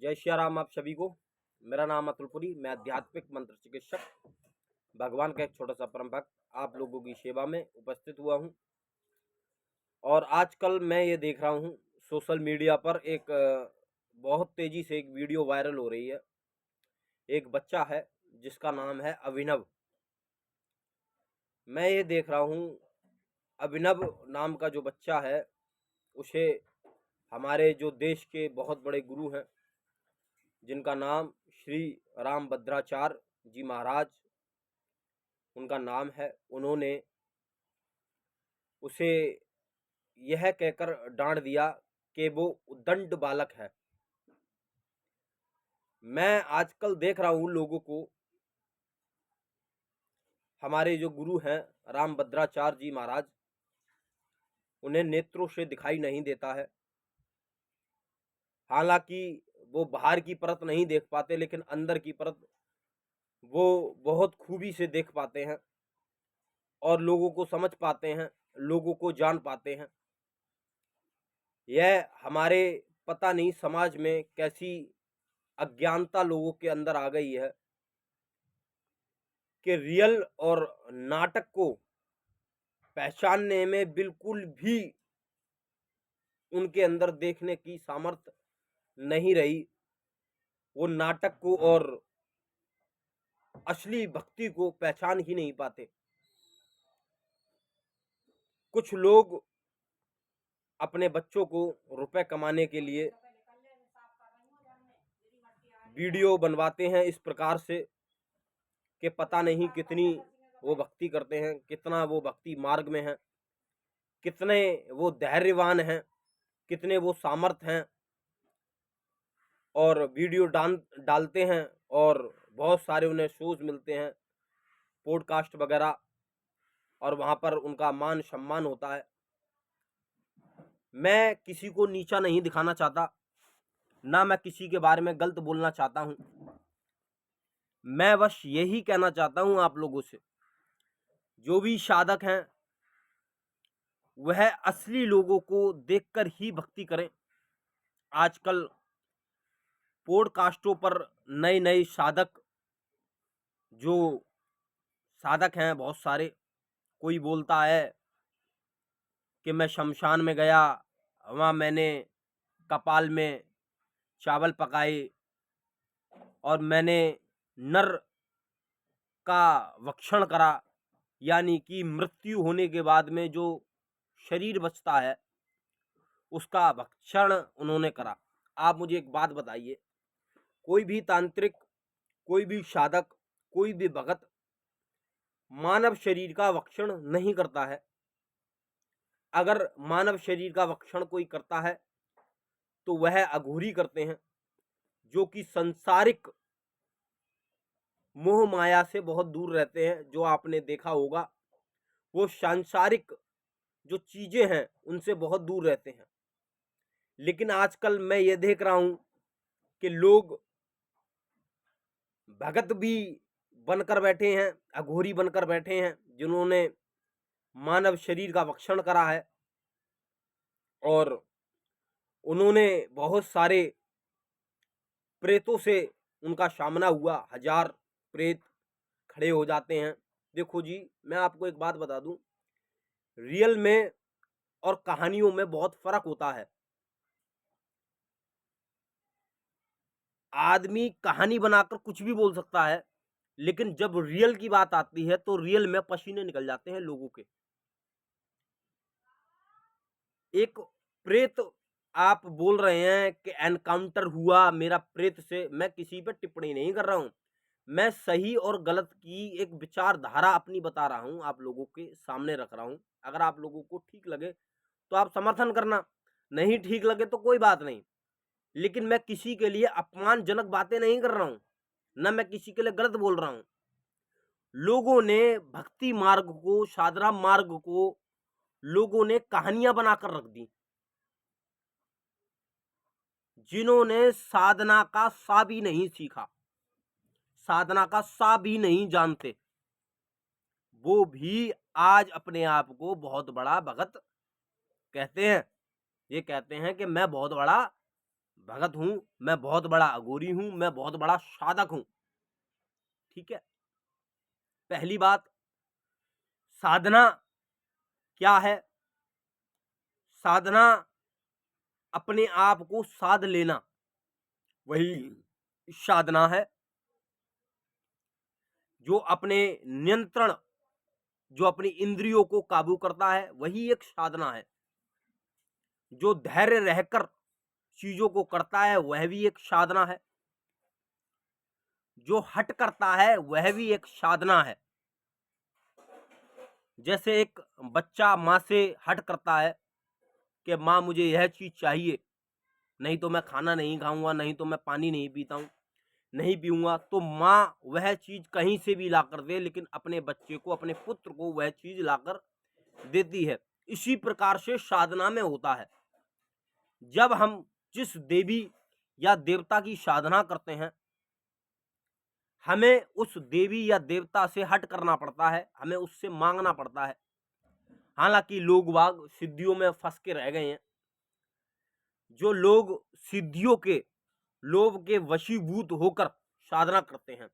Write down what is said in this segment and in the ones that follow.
जय श्री राम आप सभी को। मेरा नाम अतुलपुरी, मैं आध्यात्मिक मंत्र चिकित्सक भगवान का एक छोटा सा परम भक्त आप लोगों की सेवा में उपस्थित हुआ हूं। और आजकल मैं ये देख रहा हूं सोशल मीडिया पर एक बहुत तेजी से एक वीडियो वायरल हो रही है। एक बच्चा है जिसका नाम है अभिनव। मैं ये देख रहा हूं अभिनव नाम का जो बच्चा है उसे हमारे जो देश के बहुत बड़े गुरु हैं जिनका नाम श्री राम भद्राचार्य जी महाराज उनका नाम है, उन्होंने उसे यह कहकर डांट दिया कि वो उद्दंड बालक है। मैं आजकल देख रहा हूं लोगों को, हमारे जो गुरु हैं राम भद्राचार्य जी महाराज, उन्हें नेत्रों से दिखाई नहीं देता है। हालांकि वो बाहर की परत नहीं देख पाते लेकिन अंदर की परत वो बहुत खूबी से देख पाते हैं और लोगों को समझ पाते हैं, लोगों को जान पाते हैं। यह हमारे पता नहीं समाज में कैसी अज्ञानता लोगों के अंदर आ गई है कि रियल और नाटक को पहचानने में बिल्कुल भी उनके अंदर देखने की सामर्थ्य नहीं रही। वो नाटक को और असली भक्ति को पहचान ही नहीं पाते। कुछ लोग अपने बच्चों को रुपए कमाने के लिए वीडियो बनवाते हैं इस प्रकार से कि पता नहीं कितनी वो भक्ति करते हैं, कितना वो भक्ति मार्ग में हैं, कितने वो धैर्यवान हैं, कितने वो सामर्थ्य हैं, और वीडियो डालते हैं और बहुत सारे उन्हें शोज मिलते हैं, पॉडकास्ट वगैरह, और वहां पर उनका मान सम्मान होता है। मैं किसी को नीचा नहीं दिखाना चाहता, ना मैं किसी के बारे में गलत बोलना चाहता हूं। मैं बस यही कहना चाहता हूं आप लोगों से, जो भी साधक हैं वह असली लोगों को देखकर ही भक्ति करें। आजकल पॉडकास्टों पर नए नए साधक जो साधक हैं बहुत सारे, कोई बोलता है कि मैं शमशान में गया, वहाँ मैंने कपाल में चावल पकाए और मैंने नर का भक्षण करा, यानी कि मृत्यु होने के बाद में जो शरीर बचता है उसका भक्षण उन्होंने करा। आप मुझे एक बात बताइए, कोई भी तांत्रिक, कोई भी साधक, कोई भी भगत मानव शरीर का भक्षण नहीं करता है। अगर मानव शरीर का भक्षण कोई करता है तो वह अघोरी करते हैं, जो कि संसारिक मोह माया से बहुत दूर रहते हैं। जो आपने देखा होगा वो सांसारिक जो चीजें हैं उनसे बहुत दूर रहते हैं। लेकिन आजकल मैं ये देख रहा हूं कि लोग भगत भी बनकर बैठे हैं, अघोरी बनकर बैठे हैं, जिन्होंने मानव शरीर का भक्षण करा है और उन्होंने बहुत सारे प्रेतों से उनका सामना हुआ। हजार प्रेत खड़े हो जाते हैं। देखो जी, मैं आपको एक बात बता दूं, रियल में और कहानियों में बहुत फर्क होता है। आदमी कहानी बनाकर कुछ भी बोल सकता है, लेकिन जब रियल की बात आती है तो रियल में पसीने निकल जाते हैं लोगों के। एक प्रेत, आप बोल रहे हैं कि एनकाउंटर हुआ मेरा प्रेत से, मैं किसी पे टिप्पणी नहीं कर रहा हूं। मैं सही और गलत की एक विचारधारा अपनी बता रहा हूं, आप लोगों के सामने रख रहा हूं। अगर आप लोगों को ठीक लगे तो आप समर्थन करना, नहीं ठीक लगे तो कोई बात नहीं। लेकिन मैं किसी के लिए अपमानजनक बातें नहीं कर रहा हूं, ना मैं किसी के लिए गलत बोल रहा हूं। लोगों ने भक्ति मार्ग को, साधना मार्ग को लोगों ने कहानियां बनाकर रख दी। जिन्होंने साधना का सा भी नहीं सीखा, साधना का सा भी नहीं जानते, वो भी आज अपने आप को बहुत बड़ा भगत कहते हैं। ये कहते हैं कि मैं बहुत बड़ा भगत हूं, मैं बहुत बड़ा अघोरी हूं, मैं बहुत बड़ा साधक हूं। ठीक है। पहली बात, साधना क्या है? साधना अपने आप को साध लेना, वही साधना है। जो अपने नियंत्रण, जो अपनी इंद्रियों को काबू करता है, वही एक साधना है। जो धैर्य रहकर चीजों को करता है, वह भी एक साधना है। जो हट करता है, वह भी एक साधना है। जैसे एक बच्चा माँ से हट करता है कि माँ मुझे यह चीज चाहिए, नहीं तो मैं खाना नहीं खाऊंगा, नहीं तो मैं पानी नहीं पीता हूँ, नहीं पीऊंगा, तो माँ वह चीज कहीं से भी लाकर दे, लेकिन अपने बच्चे को, अपने पुत्र को वह चीज लाकर देती है। इसी प्रकार से साधना में होता है। जब हम जिस देवी या देवता की साधना करते हैं, हमें उस देवी या देवता से हट करना पड़ता है, हमें उससे मांगना पड़ता है। हालांकि लोग बाग सिद्धियों में फंस के रह गए हैं। जो लोग सिद्धियों के लोभ के वशीभूत होकर साधना करते हैं,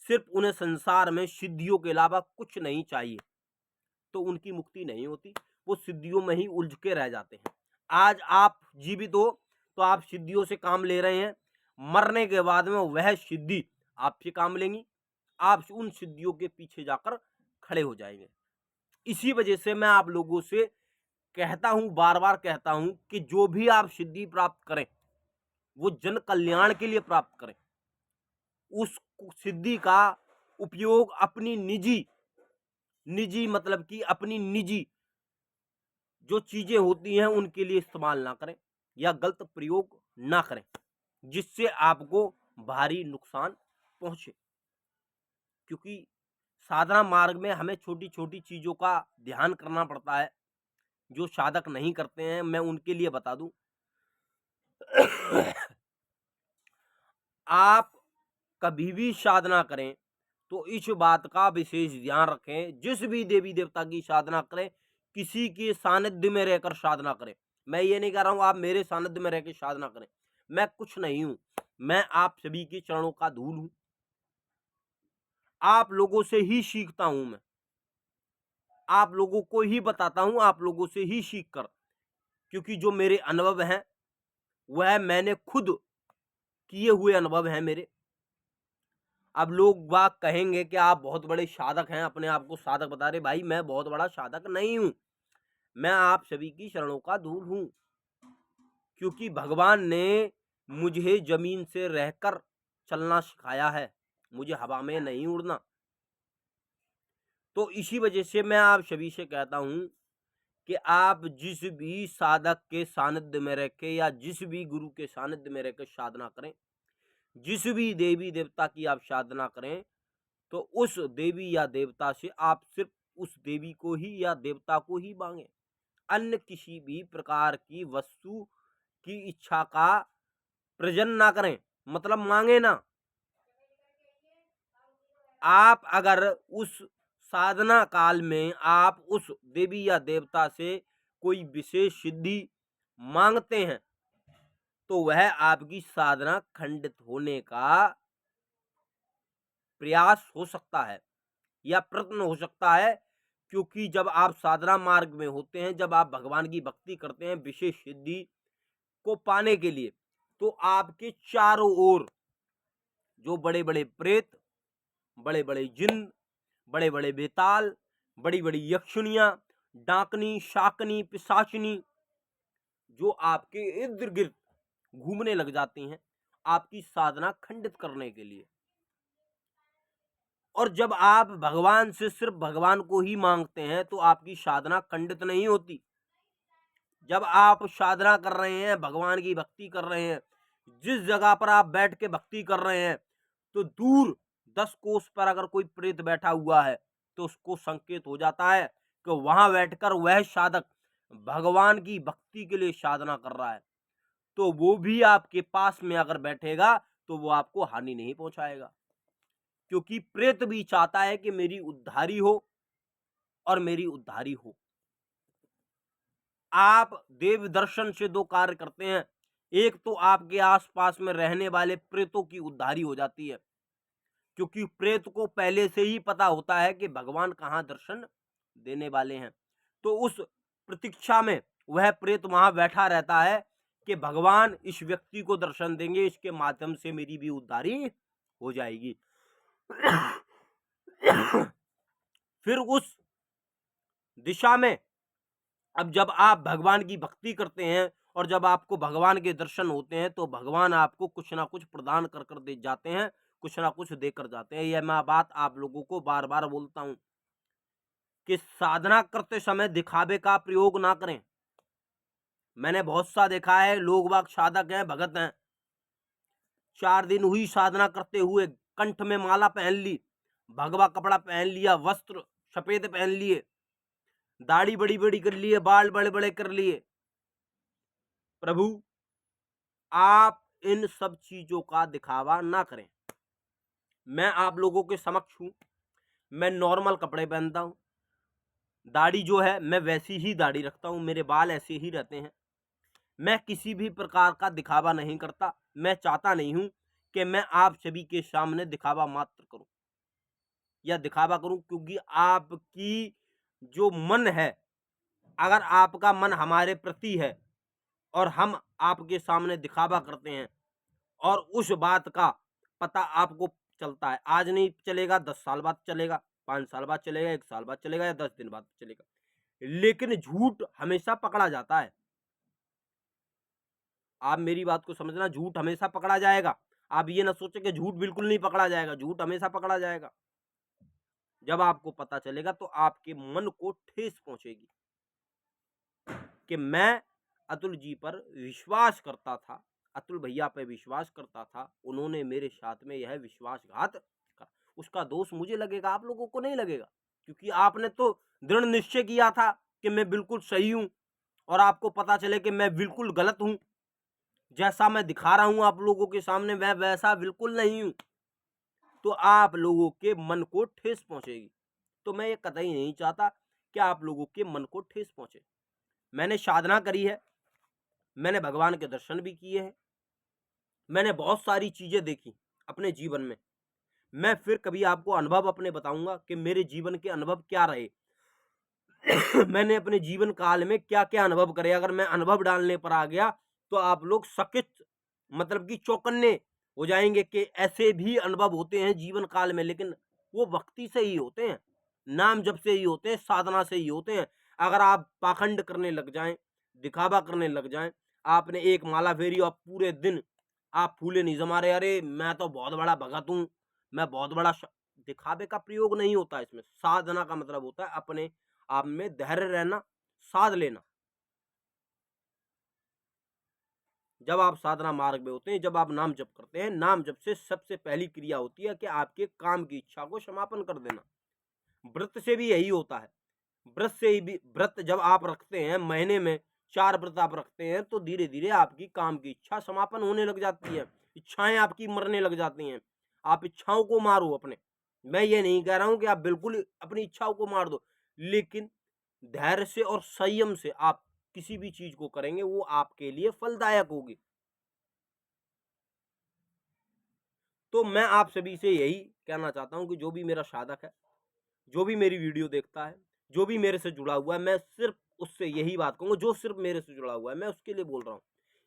सिर्फ उन्हें संसार में सिद्धियों के अलावा कुछ नहीं चाहिए, तो उनकी मुक्ति नहीं होती। वो सिद्धियों में ही उलझ के रह जाते हैं। आज आप जीवित हो तो आप सिद्धियों से काम ले रहे हैं, मरने के बाद में वह सिद्धि आपसे काम लेंगी, आप उन सिद्धियों के पीछे जाकर खड़े हो जाएंगे। इसी वजह से मैं आप लोगों से कहता हूं, बार बार कहता हूं कि जो भी आप सिद्धि प्राप्त करें, वो जन कल्याण के लिए प्राप्त करें। उस सिद्धि का उपयोग अपनी निजी मतलब कि अपनी निजी जो चीजें होती हैं उनके लिए इस्तेमाल ना करें, या गलत प्रयोग ना करें, जिससे आपको भारी नुकसान पहुंचे। क्योंकि साधना मार्ग में हमें छोटी छोटी चीजों का ध्यान करना पड़ता है। जो साधक नहीं करते हैं, मैं उनके लिए बता दूं, आप कभी भी साधना करें तो इस बात का विशेष ध्यान रखें, जिस भी देवी देवता की साधना करें, किसी के सानिध्य में रहकर साधना करें। मैं ये नहीं कह रहा हूं आप मेरे सानिध्य में रहकर साधना करें, मैं कुछ नहीं हूं, मैं आप सभी के चरणों का धूल हूं। आप लोगों से ही सीखता हूं, मैं आप लोगों को ही बताता हूं, आप लोगों से ही सीख कर। क्योंकि जो मेरे अनुभव हैं, वह मैंने खुद किए हुए अनुभव हैं मेरे। अब लोग बात कहेंगे कि आप बहुत बड़े साधक हैं, अपने आप को साधक बता रहे। भाई मैं बहुत बड़ा साधक नहीं हूं, मैं आप सभी की शरणों का धूल हूं। क्योंकि भगवान ने मुझे जमीन से रहकर चलना सिखाया है, मुझे हवा में नहीं उड़ना। तो इसी वजह से मैं आप सभी से कहता हूं कि आप जिस भी साधक के सानिध्य में रह के, या जिस भी गुरु के सानिध्य में रहकर साधना करें, जिस भी देवी देवता की आप साधना करें, तो उस देवी या देवता से आप सिर्फ उस देवी को ही या देवता को ही मांगे। अन्य किसी भी प्रकार की वस्तु की इच्छा का प्रजन ना करें, मतलब मांगे ना। आप अगर उस साधना काल में आप उस देवी या देवता से कोई विशेष सिद्धि मांगते हैं, तो वह आपकी साधना खंडित होने का प्रयास हो सकता है, या प्रयत्न हो सकता है। क्योंकि जब आप साधना मार्ग में होते हैं, जब आप भगवान की भक्ति करते हैं विशेष सिद्धि को पाने के लिए, तो आपके चारों ओर जो बड़े बड़े प्रेत, बड़े बड़े जिन्न, बड़े बड़े बेताल, बड़ी बड़ी यक्षिणियां, डाकनी, शाकनी, पिशाचिनी, जो आपके इर्द गिर्द घूमने लग जाती हैं आपकी साधना खंडित करने के लिए। और जब आप भगवान से सिर्फ भगवान को ही मांगते हैं, तो आपकी साधना खंडित नहीं होती। जब आप साधना कर रहे हैं, भगवान की भक्ति कर रहे हैं, जिस जगह पर आप बैठ के भक्ति कर रहे हैं, तो दूर 10 कोस पर अगर कोई प्रेत बैठा हुआ है, तो उसको संकेत हो जाता है कि वहां बैठकर वह साधक भगवान की भक्ति के लिए साधना कर रहा है। तो वो भी आपके पास में अगर बैठेगा, तो वो आपको हानि नहीं पहुंचाएगा। क्योंकि प्रेत भी चाहता है कि मेरी उद्धारी हो और मेरी उद्धारी हो। आप देव दर्शन से दो कार्य करते हैं। एक तो आपके आसपास में रहने वाले प्रेतों की उद्धारी हो जाती है, क्योंकि प्रेत को पहले से ही पता होता है कि भगवान कहाँ दर्शन देने वाले हैं। तो उस प्रतीक्षा में वह प्रेत वहां बैठा रहता है कि भगवान इस व्यक्ति को दर्शन देंगे, इसके माध्यम से मेरी भी उद्धारी हो जाएगी। फिर उस दिशा में अब जब आप भगवान की भक्ति करते हैं और जब आपको भगवान के दर्शन होते हैं, तो भगवान आपको कुछ ना कुछ प्रदान कर कर दे जाते हैं, कुछ ना कुछ देकर जाते हैं। यह मैं बात आप लोगों को बार बार बोलता हूं कि साधना करते समय दिखावे का प्रयोग ना करें। मैंने बहुत सा देखा है, लोग बाग साधक हैं, भगत हैं, 4 दिन हुई साधना करते हुए, कंठ में माला पहन ली, भगवा कपड़ा पहन लिया, वस्त्र सफेद पहन लिए, दाढ़ी बड़ी बड़ी कर लिए, बाल बड़े बड़े कर लिए। प्रभु, आप इन सब चीजों का दिखावा ना करें। मैं आप लोगों के समक्ष हूं, मैं नॉर्मल कपड़े पहनता हूं, दाढ़ी जो है मैं वैसी ही दाढ़ी रखता हूं, मेरे बाल ऐसे ही रहते हैं। मैं किसी भी प्रकार का दिखावा नहीं करता। मैं चाहता नहीं हूं कि मैं आप सभी के सामने दिखावा मात्र करूं या दिखावा करूं, क्योंकि आपकी जो मन है, अगर आपका मन हमारे प्रति है और हम आपके सामने दिखावा करते हैं और उस बात का पता आपको चलता है, आज नहीं चलेगा, 10 साल बाद चलेगा, 5 साल बाद चलेगा, 1 साल बाद चलेगा या 10 दिन बाद चलेगा, लेकिन झूठ हमेशा पकड़ा जाता है। आप मेरी बात को समझना, झूठ हमेशा पकड़ा जाएगा। आप ये ना सोचें कि झूठ बिल्कुल नहीं पकड़ा जाएगा, झूठ हमेशा पकड़ा जाएगा। जब आपको पता चलेगा तो आपके मन को ठेस पहुंचेगी कि मैं अतुल जी पर विश्वास करता था, अतुल भैया पे विश्वास करता था, उन्होंने मेरे साथ में यह विश्वासघात करा। उसका दोष मुझे लगेगा, आप लोगों को नहीं लगेगा, क्योंकि आपने तो दृढ़ निश्चय किया था कि मैं बिल्कुल सही हूं और आपको पता चले कि मैं बिल्कुल गलत हूं। जैसा मैं दिखा रहा हूं आप लोगों के सामने, मैं वैसा बिल्कुल नहीं हूं, तो आप लोगों के मन को ठेस पहुंचेगी। तो मैं ये कतई नहीं चाहता कि आप लोगों के मन को ठेस पहुंचे। मैंने साधना करी है, मैंने भगवान के दर्शन भी किए हैं, मैंने बहुत सारी चीजें देखी अपने जीवन में। मैं फिर कभी आपको अनुभव अपने बताऊंगा कि मेरे जीवन के अनुभव क्या रहे। मैंने अपने जीवन काल में क्या क्या अनुभव करे। अगर मैं अनुभव डालने पर आ गया तो आप लोग सकित, मतलब कि चौकन्ने हो जाएंगे कि ऐसे भी अनुभव होते हैं जीवन काल में, लेकिन वो भक्ति से ही होते हैं, नाम जप से ही होते हैं, साधना से ही होते हैं। अगर आप पाखंड करने लग जाएं, दिखावा करने लग जाएं, आपने एक माला फेरी और पूरे दिन आप फूले नहीं जमा रहे, अरे मैं तो बहुत बड़ा भगत हूं, मैं बहुत बड़ा दिखावे का प्रयोग नहीं होता इसमें। साधना का मतलब होता है अपने आप में धैर्य रहना, साध लेना। जब आप साधना मार्ग में होते हैं, जब आप नाम जप करते हैं, नाम जप से सबसे पहली क्रिया होती है कि आपके काम की इच्छा को समापन कर देना। व्रत से भी यही होता है। व्रत से ही भी, व्रत जब आप रखते हैं, महीने में 4 व्रत आप रखते हैं, तो धीरे धीरे आपकी काम की इच्छा समापन होने लग जाती है, इच्छाएं आपकी मरने लग जाती हैं। आप इच्छाओं को मारो अपने। मैं ये नहीं कह रहा हूं कि आप बिल्कुल अपनी इच्छाओं को मार दो, लेकिन धैर्य से और संयम से आप किसी भी चीज को करेंगे, वो आपके लिए फलदायक होगी। तो मैं आप सभी से यही कहना चाहता हूं कि जो भी मेरा साधक है, जो भी मेरी वीडियो देखता है, जो भी मेरे से जुड़ा हुआ है, मैं सिर्फ उससे यही बात कहूंगा, जो सिर्फ मेरे से जुड़ा हुआ है, मैं उसके लिए बोल रहा हूँ।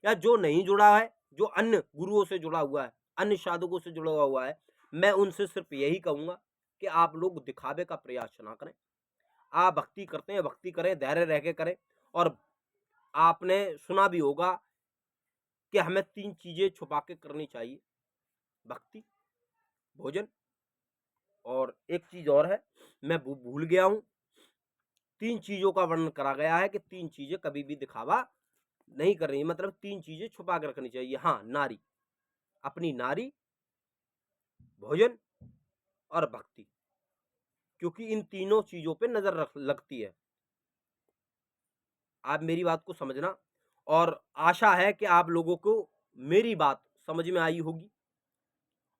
या जो नहीं जुड़ा है, जो अन्य गुरुओं से जुड़ा हुआ है, अन्य साधकों से जुड़ा हुआ है, मैं उनसे सिर्फ यही कहूंगा कि आप लोग दिखावे का प्रयास ना करें। आप भक्ति करते हैं, भक्ति करें, धैर्य रह के करें। और आपने सुना भी होगा कि हमें 3 चीजें छुपा के करनी चाहिए: भक्ति, भोजन और एक चीज और है, मैं भूल गया हूं। 3 चीजों का वर्णन करा गया है कि 3 चीजें कभी भी दिखावा नहीं कर रही, मतलब 3 चीजें छुपा के रखनी चाहिए। हाँ, नारी, अपनी नारी, भोजन और भक्ति, क्योंकि इन तीनों चीजों पे नजर लगती है। आप मेरी बात को समझना, और आशा है कि आप लोगों को मेरी बात समझ में आई होगी।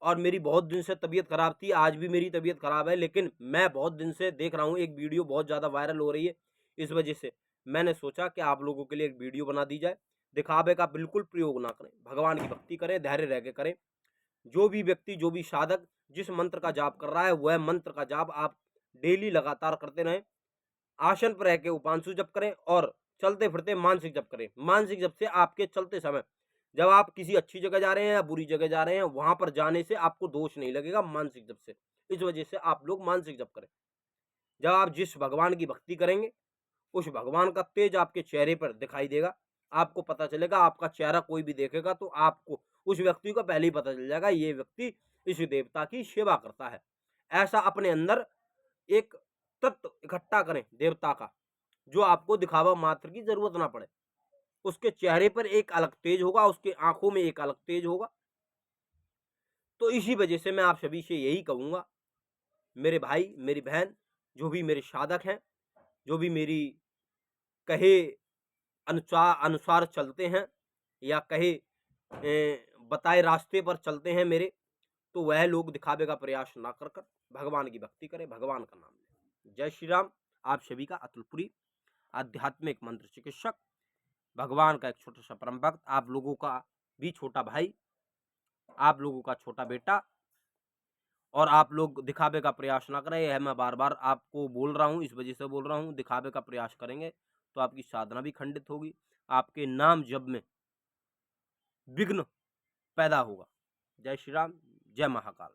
और मेरी बहुत दिन से तबीयत खराब थी, आज भी मेरी तबीयत खराब है, लेकिन मैं बहुत दिन से देख रहा हूँ एक वीडियो बहुत ज़्यादा वायरल हो रही है, इस वजह से मैंने सोचा कि आप लोगों के लिए एक वीडियो बना दी जाए। दिखावे का बिल्कुल प्रयोग ना करें, भगवान की भक्ति करें, धैर्य रह के करें। जो भी व्यक्ति, जो भी साधक जिस मंत्र का जाप कर रहा है, वह मंत्र का जाप आप डेली लगातार करते रहें। आसन पर रह के उपांशु जप करें और चलते फिरते मानसिक जप करें। मानसिक जप से आपके चलते समय, जब आप किसी अच्छी जगह जा रहे हैं या बुरी जगह जा रहे हैं, वहां पर जाने से आपको दोष नहीं लगेगा मानसिक जप से। इस वजह से आप लोग मानसिक जप करें। जब आप जिस भगवान की भक्ति करेंगे, उस भगवान का तेज आपके चेहरे पर दिखाई देगा। आपको पता चलेगा, आपका चेहरा कोई भी देखेगा तो आपको उस व्यक्ति को पहले ही पता चल जाएगा, ये व्यक्ति इस देवता की सेवा करता है। ऐसा अपने अंदर एक तत्व इकट्ठा करें देवता का, जो आपको दिखावा मात्र की जरूरत ना पड़े। उसके चेहरे पर एक अलग तेज होगा, उसके आंखों में एक अलग तेज होगा। तो इसी वजह से मैं आप सभी से यही कहूंगा, मेरे भाई, मेरी बहन, जो भी मेरे साधक हैं, जो भी मेरी कहे अनुसार चलते हैं या कहे बताए रास्ते पर चलते हैं मेरे, तो वह लोग दिखावे का प्रयास ना कर कर भगवान की भक्ति करें, भगवान का नाम लें। जय श्री राम। आप सभी का अतुलपुरी आध्यात्मिक मंत्र चिकित्सक, भगवान का एक छोटा सा परम भक्त, आप लोगों का भी छोटा भाई, आप लोगों का छोटा बेटा। और आप लोग दिखावे का प्रयास ना करें, यह मैं बार बार आपको बोल रहा हूँ, इस वजह से बोल रहा हूँ। दिखावे का प्रयास करेंगे तो आपकी साधना भी खंडित होगी, आपके नाम जप में विघ्न पैदा होगा। जय श्री राम, जय महाकाल।